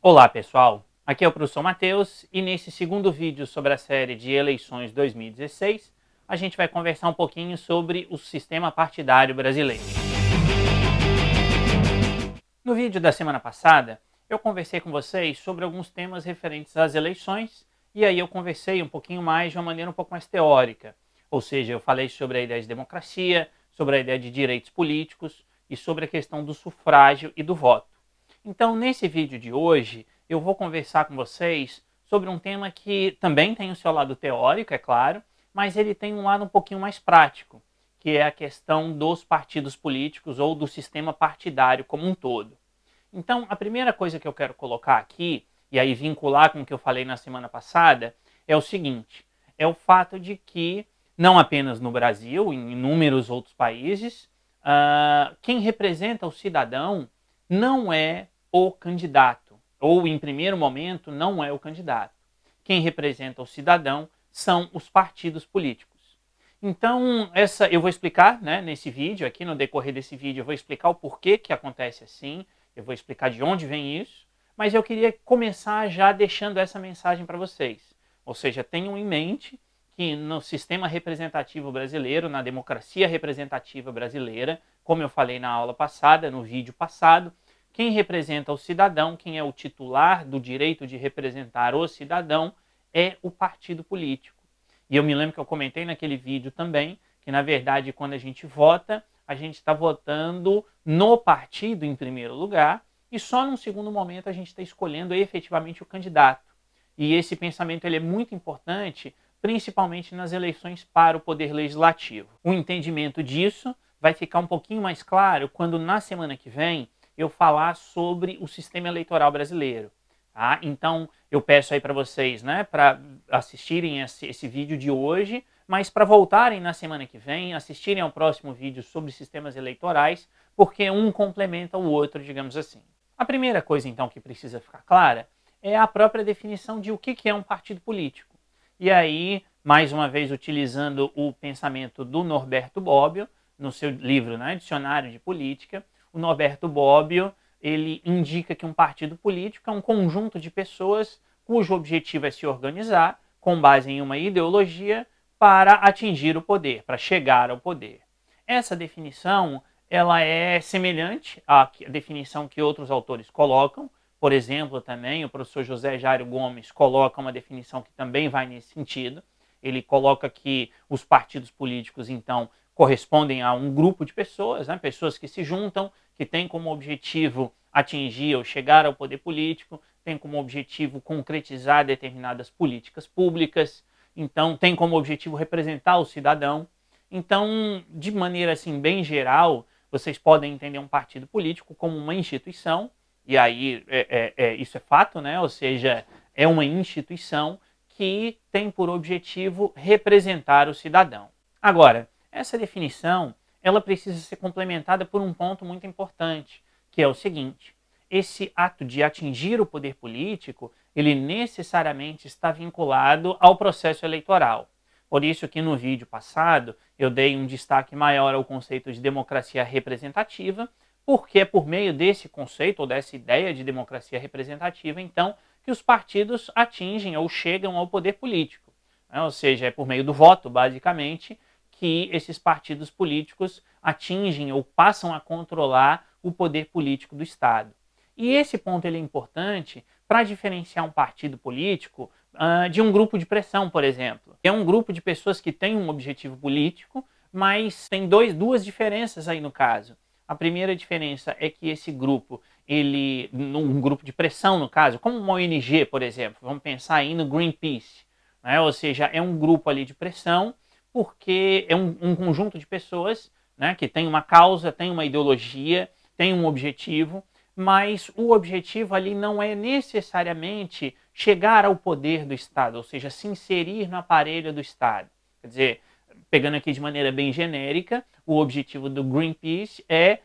Olá pessoal, aqui é o professor Matheus e nesse segundo vídeo sobre a série de eleições 2016 a gente vai conversar um pouquinho sobre o sistema partidário brasileiro. No vídeo da semana passada eu conversei com vocês sobre alguns temas referentes às eleições e aí eu conversei um pouquinho mais de uma maneira um pouco mais teórica, ou seja, eu falei sobre a ideia de democracia, sobre a ideia de direitos políticos e sobre a questão do sufrágio e do voto. Então, nesse vídeo de hoje, eu vou conversar com vocês sobre um tema que também tem o seu lado teórico, é claro, mas ele tem um lado um pouquinho mais prático, que é a questão dos partidos políticos ou do sistema partidário como um todo. Então, a primeira coisa que eu quero colocar aqui, e aí vincular com o que eu falei na semana passada, é o seguinte, é o fato de que, não apenas no Brasil, em inúmeros outros países, quem representa o cidadão não é o candidato, ou em primeiro momento não é o candidato. Quem representa o cidadão são os partidos políticos. Então, eu vou explicar, nesse vídeo, aqui no decorrer desse vídeo, eu vou explicar o porquê que acontece assim, eu vou explicar de onde vem isso, mas eu queria começar já deixando essa mensagem para vocês. Ou seja, tenham em mente que no sistema representativo brasileiro, na democracia representativa brasileira, como eu falei na aula passada, no vídeo passado, quem representa o cidadão, quem é o titular do direito de representar o cidadão, é o partido político. E eu me lembro que eu comentei naquele vídeo também, que na verdade quando a gente vota, a gente está votando no partido em primeiro lugar, e só num segundo momento a gente está escolhendo efetivamente o candidato. E esse pensamento ele é muito importante, principalmente nas eleições para o poder legislativo. O entendimento disso vai ficar um pouquinho mais claro quando na semana que vem eu falar sobre o sistema eleitoral brasileiro. Tá? Então, eu peço aí para vocês, para assistirem esse vídeo de hoje, mas para voltarem na semana que vem, assistirem ao próximo vídeo sobre sistemas eleitorais, porque um complementa o outro, digamos assim. A primeira coisa, então, que precisa ficar clara é a própria definição de o que é um partido político. E aí, mais uma vez, utilizando o pensamento do Norberto Bobbio, no seu livro, Dicionário de Política, o Norberto Bobbio ele indica que um partido político é um conjunto de pessoas cujo objetivo é se organizar com base em uma ideologia para atingir o poder, para chegar ao poder. Essa definição ela é semelhante à definição que outros autores colocam. Por exemplo, também o professor José Jairo Gomes coloca uma definição que também vai nesse sentido. Ele coloca que os partidos políticos, então, correspondem a um grupo de pessoas, pessoas que se juntam, que têm como objetivo atingir ou chegar ao poder político, têm como objetivo concretizar determinadas políticas públicas, então tem como objetivo representar o cidadão. Então, de maneira assim bem geral, vocês podem entender um partido político como uma instituição, e aí isso é fato, ou seja, é uma instituição que tem por objetivo representar o cidadão. Agora, essa definição ela precisa ser complementada por um ponto muito importante, que é o seguinte: esse ato de atingir o poder político, ele necessariamente está vinculado ao processo eleitoral. Por isso que no vídeo passado eu dei um destaque maior ao conceito de democracia representativa, porque é por meio desse conceito ou dessa ideia de democracia representativa, então, que os partidos atingem ou chegam ao poder político. Ou seja, é por meio do voto, basicamente, que esses partidos políticos atingem ou passam a controlar o poder político do Estado. E esse ponto ele é importante para diferenciar um partido político de um grupo de pressão, por exemplo. É um grupo de pessoas que tem um objetivo político, mas tem duas diferenças aí no caso. A primeira diferença é que esse grupo, um grupo de pressão no caso, como uma ONG, por exemplo, vamos pensar aí no Greenpeace, ou seja, é um grupo ali de pressão, porque é um conjunto de pessoas que tem uma causa, tem uma ideologia, tem um objetivo, mas o objetivo ali não é necessariamente chegar ao poder do Estado, ou seja, se inserir no aparelho do Estado. Quer dizer, pegando aqui de maneira bem genérica, o objetivo do Greenpeace é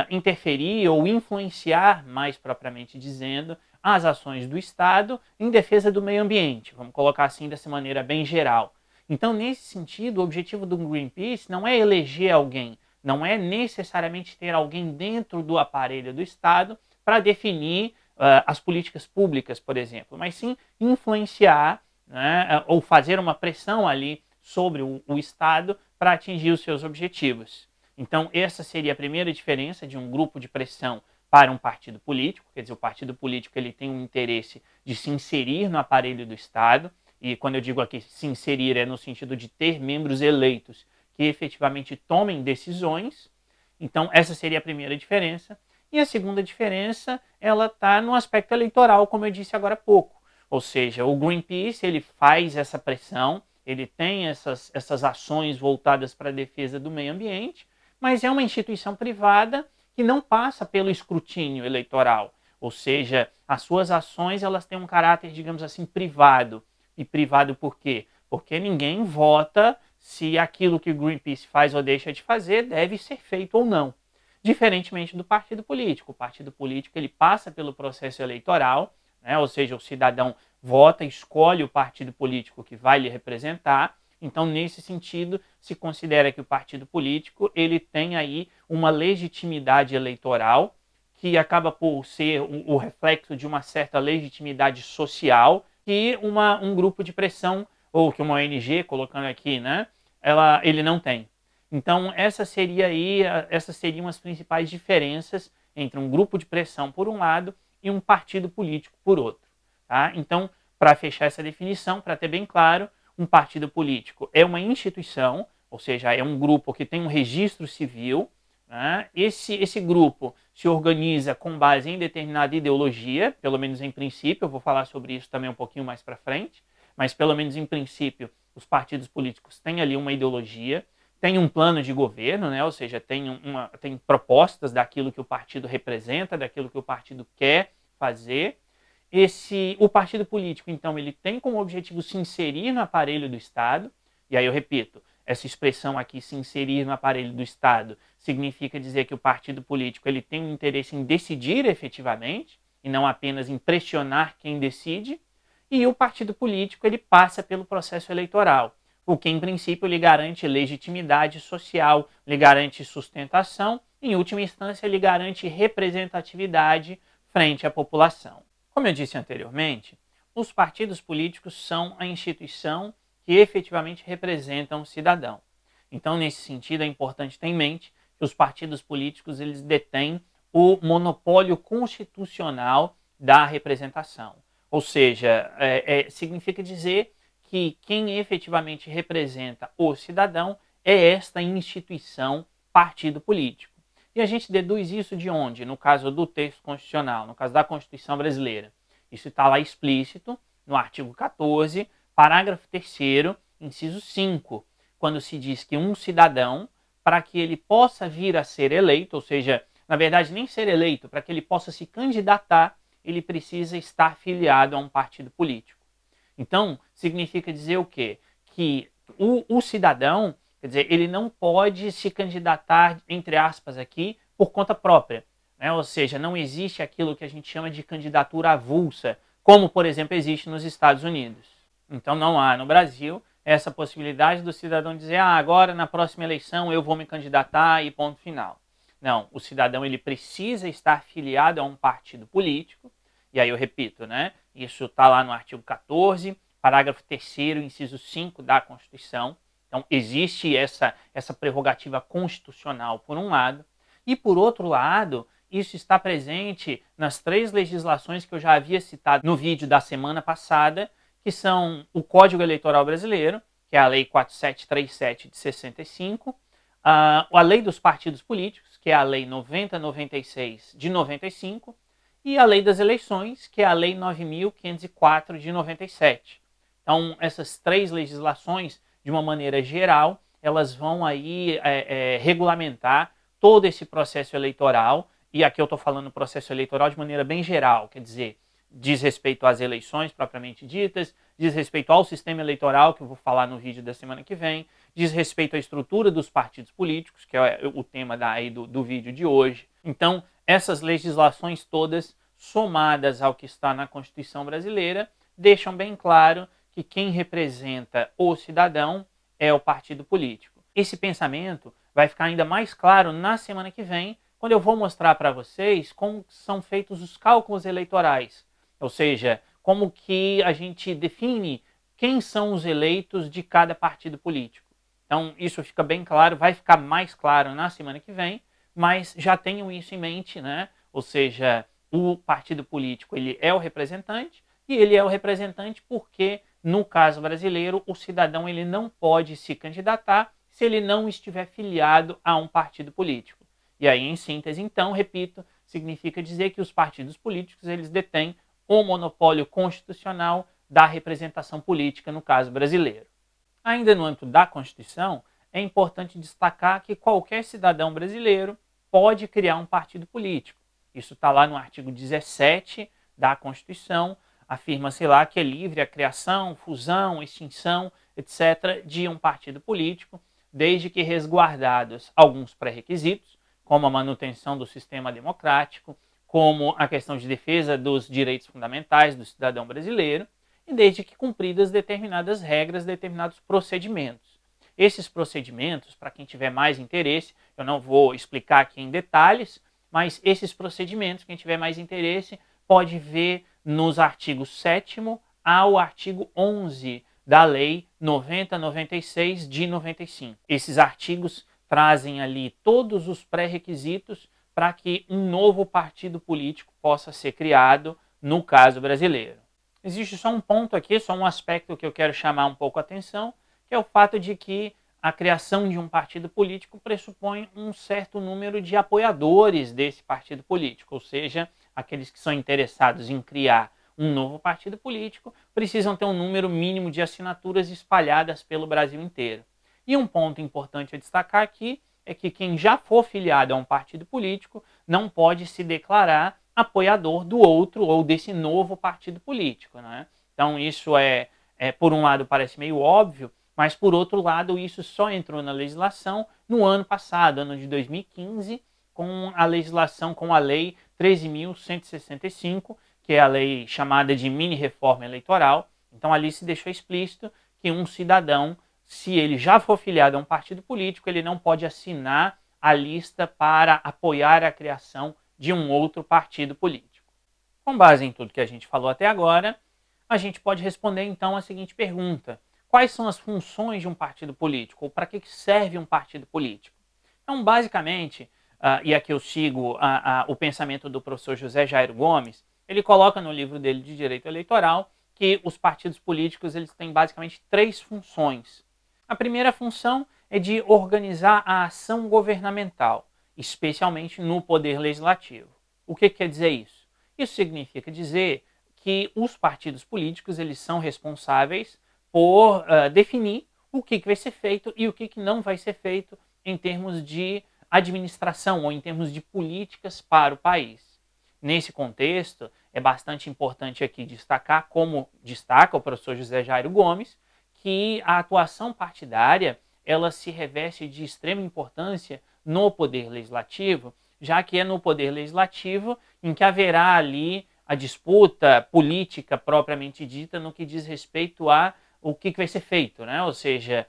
interferir ou influenciar, mais propriamente dizendo, as ações do Estado em defesa do meio ambiente. Vamos colocar assim dessa maneira bem geral. Então, nesse sentido, o objetivo do Greenpeace não é eleger alguém, não é necessariamente ter alguém dentro do aparelho do Estado para definir as políticas públicas, por exemplo, mas sim influenciar, né, ou fazer uma pressão ali sobre o Estado para atingir os seus objetivos. Então, essa seria a primeira diferença de um grupo de pressão para um partido político, quer dizer, o partido político ele tem um interesse de se inserir no aparelho do Estado, e quando eu digo aqui se inserir é no sentido de ter membros eleitos que efetivamente tomem decisões. Então, essa seria a primeira diferença. E a segunda diferença, ela está no aspecto eleitoral, como eu disse agora há pouco. Ou seja, o Greenpeace ele faz essa pressão, ele tem essas ações voltadas para a defesa do meio ambiente, mas é uma instituição privada que não passa pelo escrutínio eleitoral. Ou seja, as suas ações elas têm um caráter, digamos assim, privado. E privado por quê? Porque ninguém vota se aquilo que o Greenpeace faz ou deixa de fazer deve ser feito ou não. Diferentemente do partido político. O partido político ele passa pelo processo eleitoral, né? Ou seja, o cidadão vota, escolhe o partido político que vai lhe representar. Então, nesse sentido, se considera que o partido político ele tem aí uma legitimidade eleitoral que acaba por ser o reflexo de uma certa legitimidade social que um grupo de pressão, ou que uma ONG, colocando aqui, né, ele não tem. Então, essas seriam as principais diferenças entre um grupo de pressão, por um lado, e um partido político, por outro. Tá? Então, para fechar essa definição, para ter bem claro, um partido político é uma instituição, ou seja, é um grupo que tem um registro civil. Né? Esse grupo se organiza com base em determinada ideologia, pelo menos em princípio, eu vou falar sobre isso também um pouquinho mais para frente, mas pelo menos em princípio, os partidos políticos têm ali uma ideologia, tem um plano de governo, né? Ou seja, tem propostas daquilo que o partido representa, daquilo que o partido quer fazer. O partido político, então, ele tem como objetivo se inserir no aparelho do Estado, e aí eu repito, essa expressão aqui, se inserir no aparelho do Estado, significa dizer que o partido político ele tem um interesse em decidir efetivamente, e não apenas em pressionar quem decide, e o partido político ele passa pelo processo eleitoral, o que em princípio lhe garante legitimidade social, lhe garante sustentação, em última instância lhe garante representatividade frente à população. Como eu disse anteriormente, os partidos políticos são a instituição que efetivamente representam o cidadão. Então, nesse sentido, é importante ter em mente que os partidos políticos eles detêm o monopólio constitucional da representação. Ou seja, significa dizer que quem efetivamente representa o cidadão é esta instituição, partido político. E a gente deduz isso de onde? No caso do texto constitucional, no caso da Constituição brasileira. Isso está lá explícito no artigo 14, parágrafo 3º, inciso 5, quando se diz que um cidadão, para que ele possa vir a ser eleito, ou seja, na verdade nem ser eleito, para que ele possa se candidatar, ele precisa estar filiado a um partido político. Então, significa dizer o quê? Que o cidadão, quer dizer, ele não pode se candidatar, entre aspas aqui, por conta própria. Né? Ou seja, não existe aquilo que a gente chama de candidatura avulsa, como, por exemplo, existe nos Estados Unidos. Então, não há no Brasil essa possibilidade do cidadão dizer agora, na próxima eleição, eu vou me candidatar e ponto final. Não, o cidadão ele precisa estar filiado a um partido político, e aí eu repito, né? Isso está lá no artigo 14, parágrafo 3º, inciso 5 da Constituição. Então, existe essa prerrogativa constitucional, por um lado, e por outro lado, isso está presente nas 3 legislações que eu já havia citado no vídeo da semana passada, que são o Código Eleitoral Brasileiro, que é a Lei 4737 de 65, a Lei dos Partidos Políticos, que é a Lei 9096 de 95, e a Lei das Eleições, que é a Lei 9.504 de 97. Então, essas 3 legislações, de uma maneira geral, elas vão aí regulamentar todo esse processo eleitoral, e aqui eu estou falando processo eleitoral de maneira bem geral, quer dizer, diz respeito às eleições propriamente ditas, diz respeito ao sistema eleitoral, que eu vou falar no vídeo da semana que vem, diz respeito à estrutura dos partidos políticos, que é o tema do vídeo de hoje. Então, essas legislações todas, somadas ao que está na Constituição brasileira, deixam bem claro que quem representa o cidadão é o partido político. Esse pensamento vai ficar ainda mais claro na semana que vem, quando eu vou mostrar para vocês como são feitos os cálculos eleitorais, ou seja, como que a gente define quem são os eleitos de cada partido político. Então, isso fica bem claro, vai ficar mais claro na semana que vem, mas já tenham isso em mente, né? Ou seja, o partido político ele é o representante, e ele é o representante porque, no caso brasileiro, o cidadão ele não pode se candidatar se ele não estiver filiado a um partido político. E aí, em síntese, então, repito, significa dizer que os partidos políticos eles detêm o monopólio constitucional da representação política, no caso brasileiro. Ainda no âmbito da Constituição, é importante destacar que qualquer cidadão brasileiro pode criar um partido político. Isso está lá no artigo 17 da Constituição, afirma-se lá que é livre a criação, fusão, extinção, etc., de um partido político, desde que resguardados alguns pré-requisitos, como a manutenção do sistema democrático, como a questão de defesa dos direitos fundamentais do cidadão brasileiro, e desde que cumpridas determinadas regras, determinados procedimentos. Esses procedimentos, para quem tiver mais interesse, eu não vou explicar aqui em detalhes, mas esses procedimentos, quem tiver mais interesse, pode ver nos artigos 7º ao artigo 11 da Lei 9096 de 95. Esses artigos trazem ali todos os pré-requisitos para que um novo partido político possa ser criado, no caso brasileiro. Existe só um ponto aqui, só um aspecto que eu quero chamar um pouco a atenção, que é o fato de que a criação de um partido político pressupõe um certo número de apoiadores desse partido político, ou seja, aqueles que são interessados em criar um novo partido político precisam ter um número mínimo de assinaturas espalhadas pelo Brasil inteiro. E um ponto importante a destacar aqui é que quem já for filiado a um partido político não pode se declarar apoiador do outro ou desse novo partido político, né? Então isso por um lado parece meio óbvio, mas por outro lado isso só entrou na legislação no ano passado, ano de 2015, com a legislação, com a Lei 13.165, que é a lei chamada de mini-reforma eleitoral. Então ali se deixou explícito que um cidadão, se ele já for filiado a um partido político, ele não pode assinar a lista para apoiar a criação de um outro partido político. Com base em tudo que a gente falou até agora, a gente pode responder então a seguinte pergunta: quais são as funções de um partido político? Ou para que serve um partido político? Então, basicamente, e aqui eu sigo o pensamento do professor José Jairo Gomes, ele coloca no livro dele de Direito Eleitoral que os partidos políticos eles têm basicamente 3 funções. A primeira função é de organizar a ação governamental, especialmente no poder legislativo. O que quer dizer isso? Isso significa dizer que os partidos políticos eles são responsáveis por definir o que vai ser feito e o que não vai ser feito em termos de administração ou em termos de políticas para o país. Nesse contexto, é bastante importante aqui destacar, como destaca o professor José Jairo Gomes, que a atuação partidária ela se reveste de extrema importância no poder legislativo, já que é no poder legislativo em que haverá ali a disputa política propriamente dita no que diz respeito a o que vai ser feito, né? Ou seja,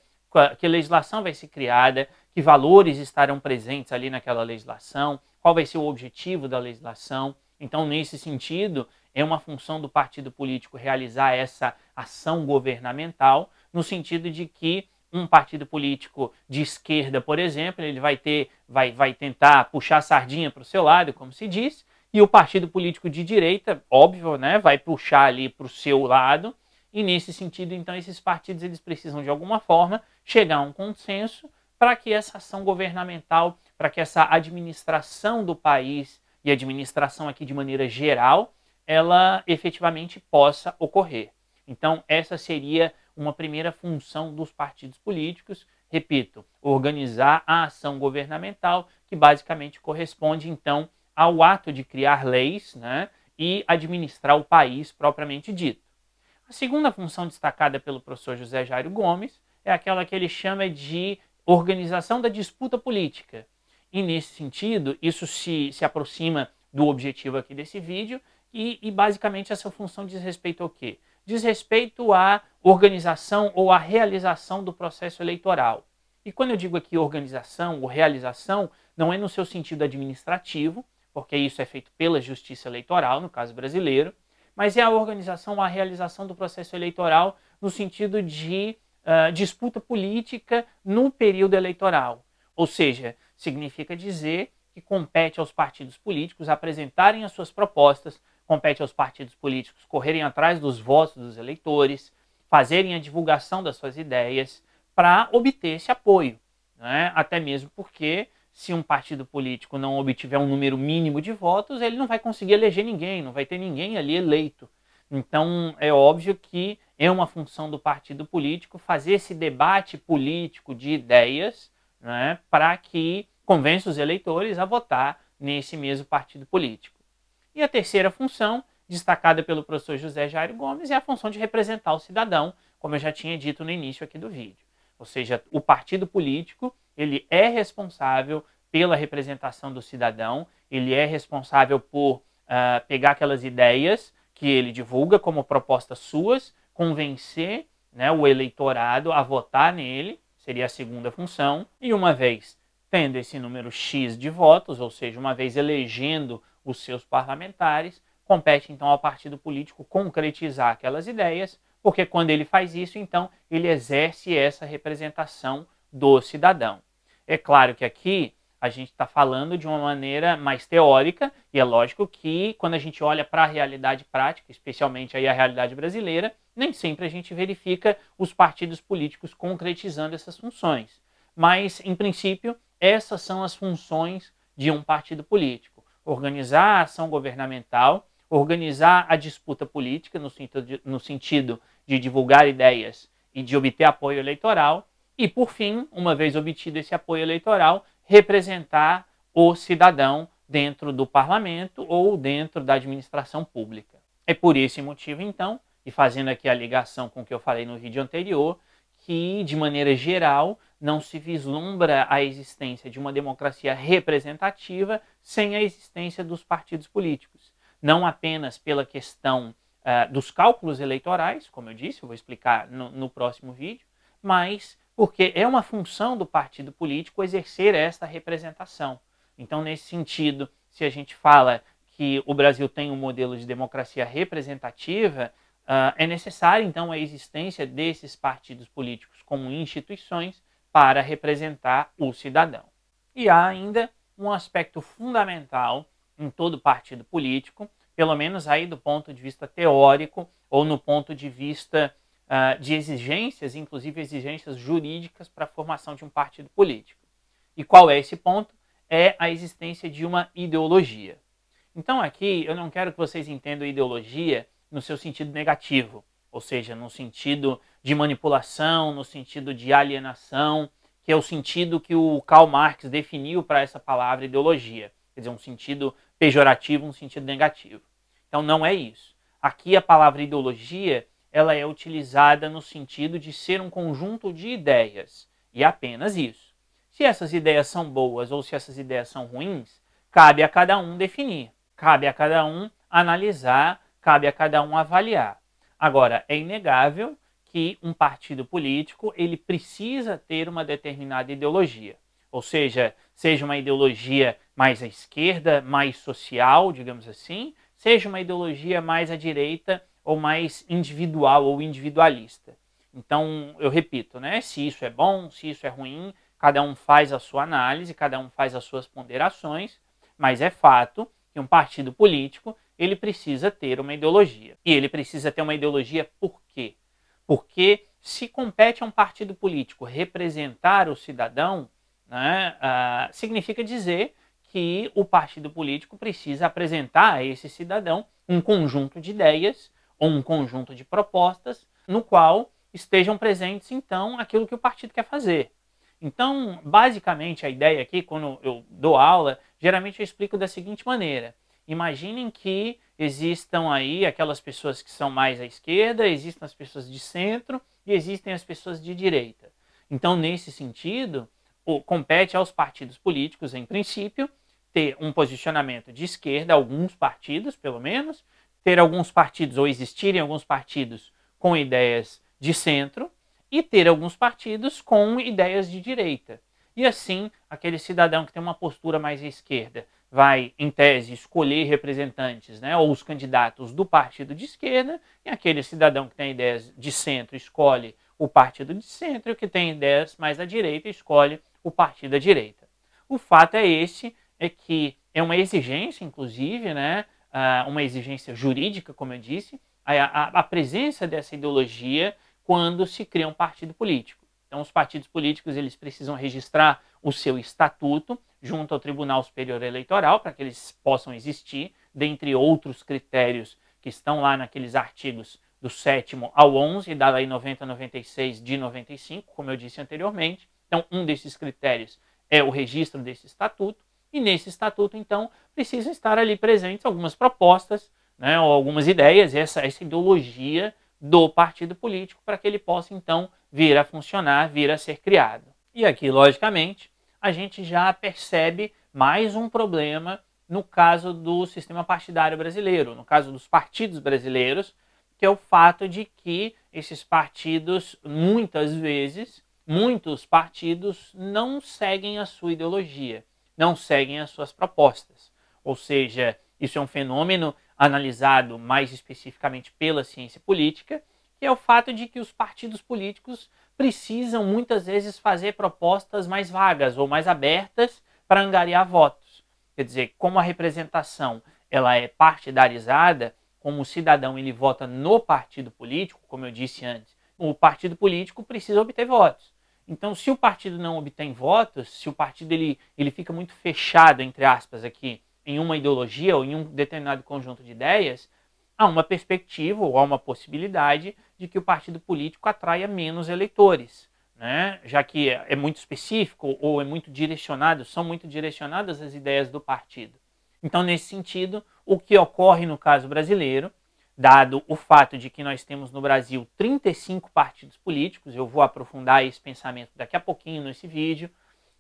que legislação vai ser criada, que valores estarão presentes ali naquela legislação, qual vai ser o objetivo da legislação. Então, nesse sentido, é uma função do partido político realizar essa ação governamental, no sentido de que um partido político de esquerda, por exemplo, ele vai tentar puxar a sardinha para o seu lado, como se diz, e o partido político de direita, óbvio, né, vai puxar ali para o seu lado, e nesse sentido, então, esses partidos eles precisam, de alguma forma, chegar a um consenso para que essa ação governamental, para que essa administração do país, e administração aqui de maneira geral, ela efetivamente possa ocorrer. Então, essa seria uma primeira função dos partidos políticos, repito, organizar a ação governamental, que basicamente corresponde, então, ao ato de criar leis, né, e administrar o país propriamente dito. A segunda função destacada pelo professor José Jairo Gomes é aquela que ele chama de organização da disputa política. E nesse sentido, isso se aproxima do objetivo aqui desse vídeo e basicamente essa função diz respeito ao quê? Diz respeito à organização ou à realização do processo eleitoral. E quando eu digo aqui organização ou realização, não é no seu sentido administrativo, porque isso é feito pela Justiça Eleitoral, no caso brasileiro, mas é a organização, a realização do processo eleitoral no sentido de disputa política no período eleitoral. Ou seja, significa dizer que compete aos partidos políticos apresentarem as suas propostas, compete aos partidos políticos correrem atrás dos votos dos eleitores, fazerem a divulgação das suas ideias para obter esse apoio, né? Até mesmo porque se um partido político não obtiver um número mínimo de votos, ele não vai conseguir eleger ninguém, não vai ter ninguém ali eleito. Então, é óbvio que é uma função do partido político fazer esse debate político de ideias, né, para que convença os eleitores a votar nesse mesmo partido político. E a terceira função, destacada pelo professor José Jairo Gomes, é a função de representar o cidadão, como eu já tinha dito no início aqui do vídeo. Ou seja, o partido político ele é responsável pela representação do cidadão, ele é responsável por pegar aquelas ideias que ele divulga como propostas suas, convencer, né, o eleitorado a votar nele, seria a segunda função, e uma vez tendo esse número X de votos, ou seja, uma vez elegendo os seus parlamentares, compete então ao partido político concretizar aquelas ideias, porque quando ele faz isso, então ele exerce essa representação do cidadão. É claro que aqui a gente está falando de uma maneira mais teórica, e é lógico que quando a gente olha para a realidade prática, especialmente aí a realidade brasileira, nem sempre a gente verifica os partidos políticos concretizando essas funções. Mas, em princípio, essas são as funções de um partido político: organizar a ação governamental, organizar a disputa política no sentido de divulgar ideias e de obter apoio eleitoral, e, por fim, uma vez obtido esse apoio eleitoral, representar o cidadão dentro do parlamento ou dentro da administração pública. É por esse motivo, então, e fazendo aqui a ligação com o que eu falei no vídeo anterior, que, de maneira geral, não se vislumbra a existência de uma democracia representativa sem a existência dos partidos políticos. Não apenas pela questão dos cálculos eleitorais, como eu disse, eu vou explicar no próximo vídeo, mas porque é uma função do partido político exercer esta representação. Então, nesse sentido, se a gente fala que o Brasil tem um modelo de democracia representativa, é necessária, então, a existência desses partidos políticos como instituições para representar o cidadão. E há ainda um aspecto fundamental em todo partido político, pelo menos aí do ponto de vista teórico ou no ponto de vista de exigências, inclusive exigências jurídicas para a formação de um partido político. E qual é esse ponto? É a existência de uma ideologia. Então aqui eu não quero que vocês entendam ideologia no seu sentido negativo, ou seja, no sentido de manipulação, no sentido de alienação, que é o sentido que o Karl Marx definiu para essa palavra ideologia, quer dizer, um sentido pejorativo, um sentido negativo. Então não é isso. Aqui a palavra ideologia ela é utilizada no sentido de ser um conjunto de ideias, e apenas isso. Se essas ideias são boas ou se essas ideias são ruins, cabe a cada um definir, cabe a cada um analisar, cabe a cada um avaliar. Agora, é inegável que um partido político ele precisa ter uma determinada ideologia, ou seja uma ideologia mais à esquerda, mais social, digamos assim, seja uma ideologia mais à direita, ou mais individual ou individualista. Então, eu repito, né? Se isso é bom, se isso é ruim, cada um faz a sua análise, cada um faz as suas ponderações, mas é fato que um partido político ele precisa ter uma ideologia. E ele precisa ter uma ideologia por quê? Porque se compete a um partido político representar o cidadão, né, significa dizer que o partido político precisa apresentar a esse cidadão um conjunto de ideias ou um conjunto de propostas no qual estejam presentes, então, aquilo que o partido quer fazer. Então, basicamente, a ideia aqui, quando eu dou aula, geralmente eu explico da seguinte maneira. Imaginem que existam aí aquelas pessoas que são mais à esquerda, existem as pessoas de centro e existem as pessoas de direita. Então, nesse sentido, compete aos partidos políticos, em princípio, ter um posicionamento de esquerda, alguns partidos, pelo menos, ter alguns partidos, ou existirem alguns partidos com ideias de centro, e ter alguns partidos com ideias de direita. E assim, aquele cidadão que tem uma postura mais à esquerda vai, em tese, escolher representantes, né, ou os candidatos do partido de esquerda, e aquele cidadão que tem ideias de centro escolhe o partido de centro, e o que tem ideias mais à direita escolhe o partido à direita. O fato é esse, é que é uma exigência, inclusive, né, uma exigência jurídica, como eu disse, a presença dessa ideologia quando se cria um partido político. Então, os partidos políticos eles precisam registrar o seu estatuto junto ao Tribunal Superior Eleitoral para que eles possam existir, dentre outros critérios que estão lá naqueles artigos do 7º ao 11 da Lei 9096 de 95, como eu disse anteriormente. Então, um desses critérios é o registro desse estatuto, e nesse estatuto, então, precisam estar ali presentes algumas propostas, né, ou algumas ideias, essa ideologia do partido político, para que ele possa, então, vir a funcionar, vir a ser criado. E aqui, logicamente, a gente já percebe mais um problema no caso do sistema partidário brasileiro, no caso dos partidos brasileiros, que é o fato de que esses partidos, muitas vezes, muitos partidos não seguem a sua ideologia, não seguem as suas propostas. Ou seja, isso é um fenômeno analisado mais especificamente pela ciência política, que é o fato de que os partidos políticos precisam muitas vezes fazer propostas mais vagas ou mais abertas para angariar votos. Quer dizer, como a representação ela é partidarizada, como o cidadão ele vota no partido político, como eu disse antes, o partido político precisa obter votos. Então, se o partido não obtém votos, se o partido ele fica muito fechado, entre aspas, aqui, em uma ideologia ou em um determinado conjunto de ideias, há uma perspectiva ou há uma possibilidade de que o partido político atraia menos eleitores, né? Já que é muito específico ou é muito direcionado, são muito direcionadas as ideias do partido. Então, nesse sentido, o que ocorre no caso brasileiro, dado o fato de que nós temos no Brasil 35 partidos políticos, eu vou aprofundar esse pensamento daqui a pouquinho nesse vídeo,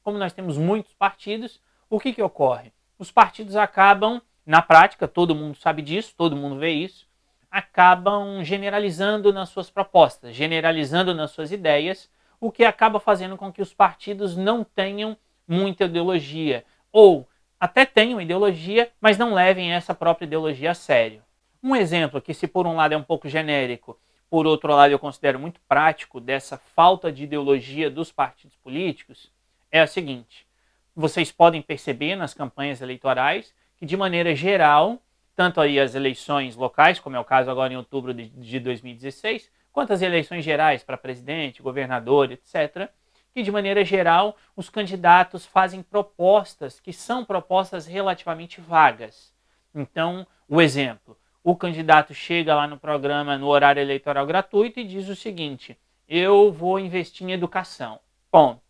como nós temos muitos partidos, o que ocorre? Os partidos acabam, na prática, todo mundo sabe disso, todo mundo vê isso, acabam generalizando nas suas propostas, generalizando nas suas ideias, o que acaba fazendo com que os partidos não tenham muita ideologia, ou até tenham ideologia, mas não levem essa própria ideologia a sério. Um exemplo que, se por um lado é um pouco genérico, por outro lado eu considero muito prático dessa falta de ideologia dos partidos políticos, é a seguinte: vocês podem perceber nas campanhas eleitorais que, de maneira geral, tanto aí as eleições locais, como é o caso agora em outubro de 2016, quanto as eleições gerais para presidente, governador, etc., que, de maneira geral, os candidatos fazem propostas que são propostas relativamente vagas. Então, o exemplo, o candidato chega lá no programa, no horário eleitoral gratuito, e diz o seguinte: eu vou investir em educação, ponto.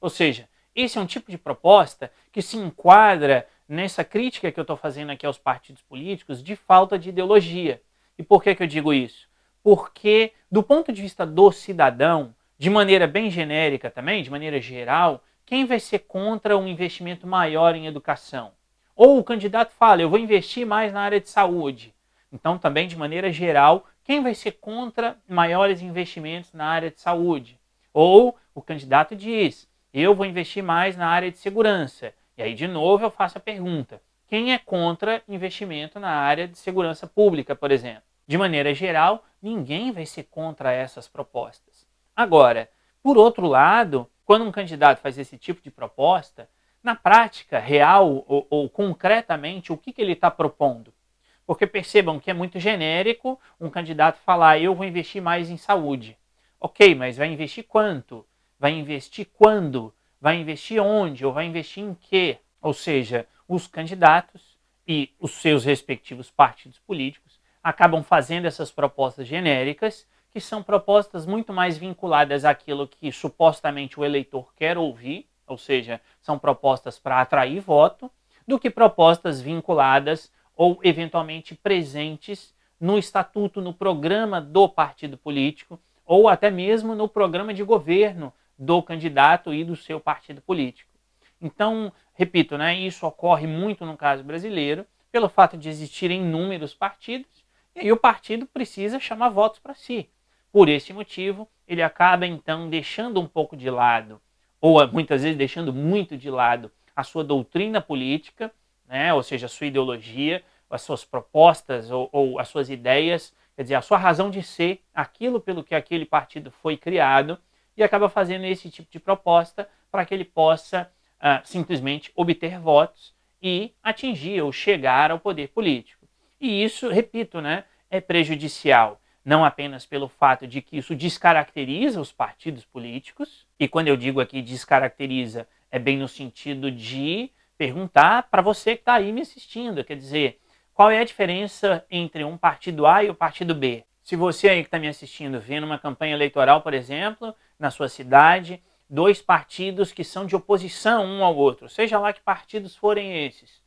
Ou seja, esse é um tipo de proposta que se enquadra nessa crítica que eu estou fazendo aqui aos partidos políticos de falta de ideologia. E por que eu digo isso? Porque, do ponto de vista do cidadão, de maneira bem genérica também, de maneira geral, quem vai ser contra um investimento maior em educação? Ou o candidato fala, eu vou investir mais na área de saúde. Então, também, de maneira geral, quem vai ser contra maiores investimentos na área de saúde? Ou o candidato diz, eu vou investir mais na área de segurança. E aí, de novo, eu faço a pergunta, quem é contra investimento na área de segurança pública, por exemplo? De maneira geral, ninguém vai ser contra essas propostas. Agora, por outro lado, quando um candidato faz esse tipo de proposta, na prática, real ou concretamente, o que ele está propondo? Porque percebam que é muito genérico um candidato falar, eu vou investir mais em saúde. Ok, mas vai investir quanto? Vai investir quando? Vai investir onde? Ou vai investir em quê? Ou seja, os candidatos e os seus respectivos partidos políticos acabam fazendo essas propostas genéricas, que são propostas muito mais vinculadas àquilo que supostamente o eleitor quer ouvir, ou seja, são propostas para atrair voto, do que propostas vinculadas ou eventualmente presentes no estatuto, no programa do partido político, ou até mesmo no programa de governo do candidato e do seu partido político. Então, repito, né, isso ocorre muito no caso brasileiro, pelo fato de existirem inúmeros partidos, e aí o partido precisa chamar votos para si. Por esse motivo, ele acaba então deixando um pouco de lado ou muitas vezes deixando muito de lado a sua doutrina política, né? Ou seja, a sua ideologia, as suas propostas ou as suas ideias, quer dizer, a sua razão de ser, aquilo pelo que aquele partido foi criado, e acaba fazendo esse tipo de proposta para que ele possa simplesmente obter votos e atingir ou chegar ao poder político. E isso, repito, né, é prejudicial, não apenas pelo fato de que isso descaracteriza os partidos políticos, e quando eu digo aqui descaracteriza, é bem no sentido de perguntar para você que está aí me assistindo, quer dizer, qual é a diferença entre um partido A e o partido B? Se você aí que está me assistindo vê numa campanha eleitoral, por exemplo, na sua cidade, dois partidos que são de oposição um ao outro, seja lá que partidos forem esses,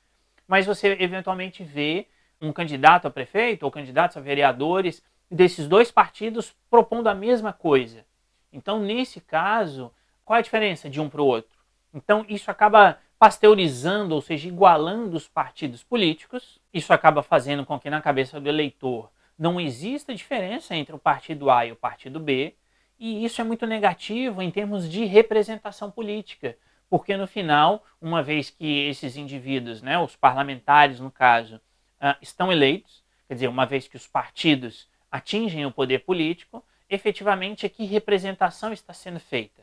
mas você eventualmente vê um candidato a prefeito ou candidatos a vereadores desses dois partidos propondo a mesma coisa. Então, nesse caso, qual é a diferença de um para o outro? Então, isso acaba pasteurizando, ou seja, igualando os partidos políticos. Isso acaba fazendo com que na cabeça do eleitor não exista diferença entre o partido A e o partido B. E isso é muito negativo em termos de representação política, porque no final, uma vez que esses indivíduos, né, os parlamentares no caso, estão eleitos, quer dizer, uma vez que os partidos atingem o poder político, efetivamente que representação está sendo feita.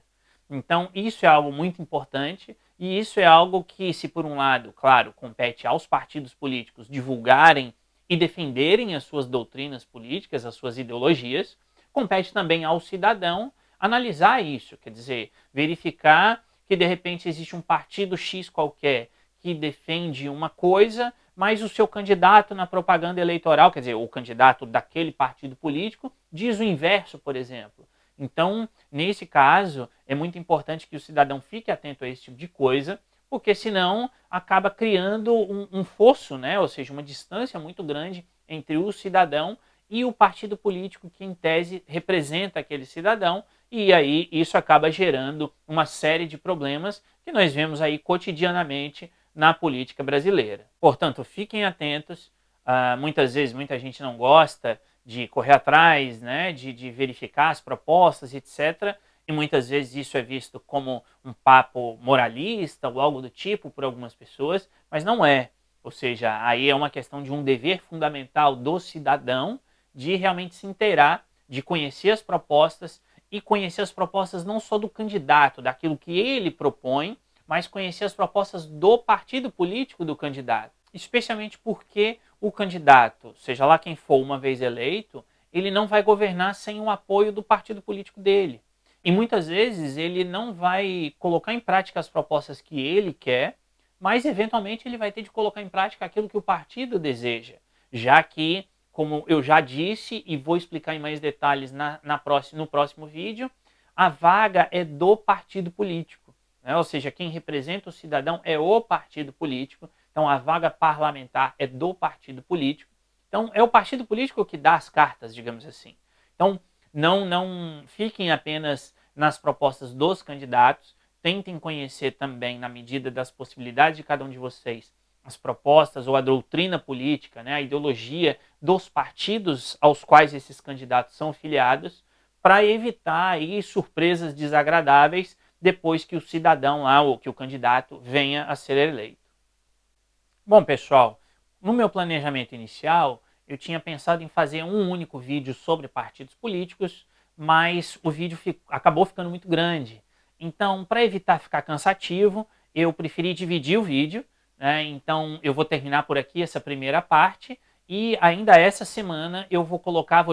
Então, isso é algo muito importante e isso é algo que, se por um lado, claro, compete aos partidos políticos divulgarem e defenderem as suas doutrinas políticas, as suas ideologias, compete também ao cidadão analisar isso, quer dizer, verificar que de repente existe um partido X qualquer que defende uma coisa, mas o seu candidato na propaganda eleitoral, quer dizer, o candidato daquele partido político, diz o inverso, por exemplo. Então, nesse caso, é muito importante que o cidadão fique atento a esse tipo de coisa, porque senão acaba criando um fosso, né? Ou seja, uma distância muito grande entre o cidadão e o partido político que, em tese, representa aquele cidadão, e aí isso acaba gerando uma série de problemas que nós vemos aí cotidianamente na política brasileira. Portanto, fiquem atentos. Muitas vezes muita gente não gosta de correr atrás, né, de verificar as propostas, etc. E muitas vezes isso é visto como um papo moralista ou algo do tipo por algumas pessoas, mas não é. Ou seja, aí é uma questão de um dever fundamental do cidadão de realmente se inteirar, de conhecer as propostas e conhecer as propostas não só do candidato, daquilo que ele propõe, mas conhecer as propostas do partido político do candidato. Especialmente porque o candidato, seja lá quem for uma vez eleito, ele não vai governar sem o apoio do partido político dele. E muitas vezes ele não vai colocar em prática as propostas que ele quer, mas eventualmente ele vai ter de colocar em prática aquilo que o partido deseja. Já que, como eu já disse e vou explicar em mais detalhes no próximo vídeo, a vaga é do partido político. Ou seja, quem representa o cidadão é o partido político, então a vaga parlamentar é do partido político, então é o partido político que dá as cartas, digamos assim. Então não fiquem apenas nas propostas dos candidatos, tentem conhecer também, na medida das possibilidades de cada um de vocês, as propostas ou a doutrina política, né, a ideologia dos partidos aos quais esses candidatos são filiados, para evitar aí surpresas desagradáveis depois que o cidadão lá, ou que o candidato venha a ser eleito. Bom, pessoal, no meu planejamento inicial, eu tinha pensado em fazer um único vídeo sobre partidos políticos, mas o vídeo acabou ficando muito grande. Então, para evitar ficar cansativo, eu preferi dividir o vídeo, né? Então, eu vou terminar por aqui essa primeira parte e ainda essa semana eu vou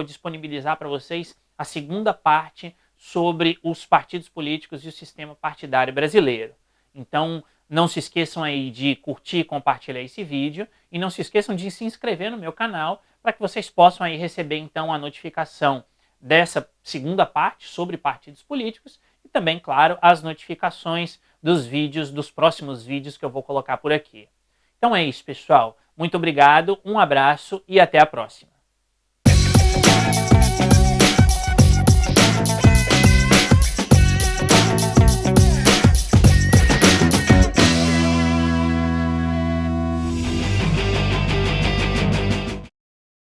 disponibilizar para vocês a segunda parte sobre os partidos políticos e o sistema partidário brasileiro. Então, não se esqueçam aí de curtir e compartilhar esse vídeo e não se esqueçam de se inscrever no meu canal para que vocês possam aí receber então a notificação dessa segunda parte sobre partidos políticos e também, claro, as notificações dos próximos vídeos que eu vou colocar por aqui. Então é isso, pessoal. Muito obrigado, um abraço e até a próxima.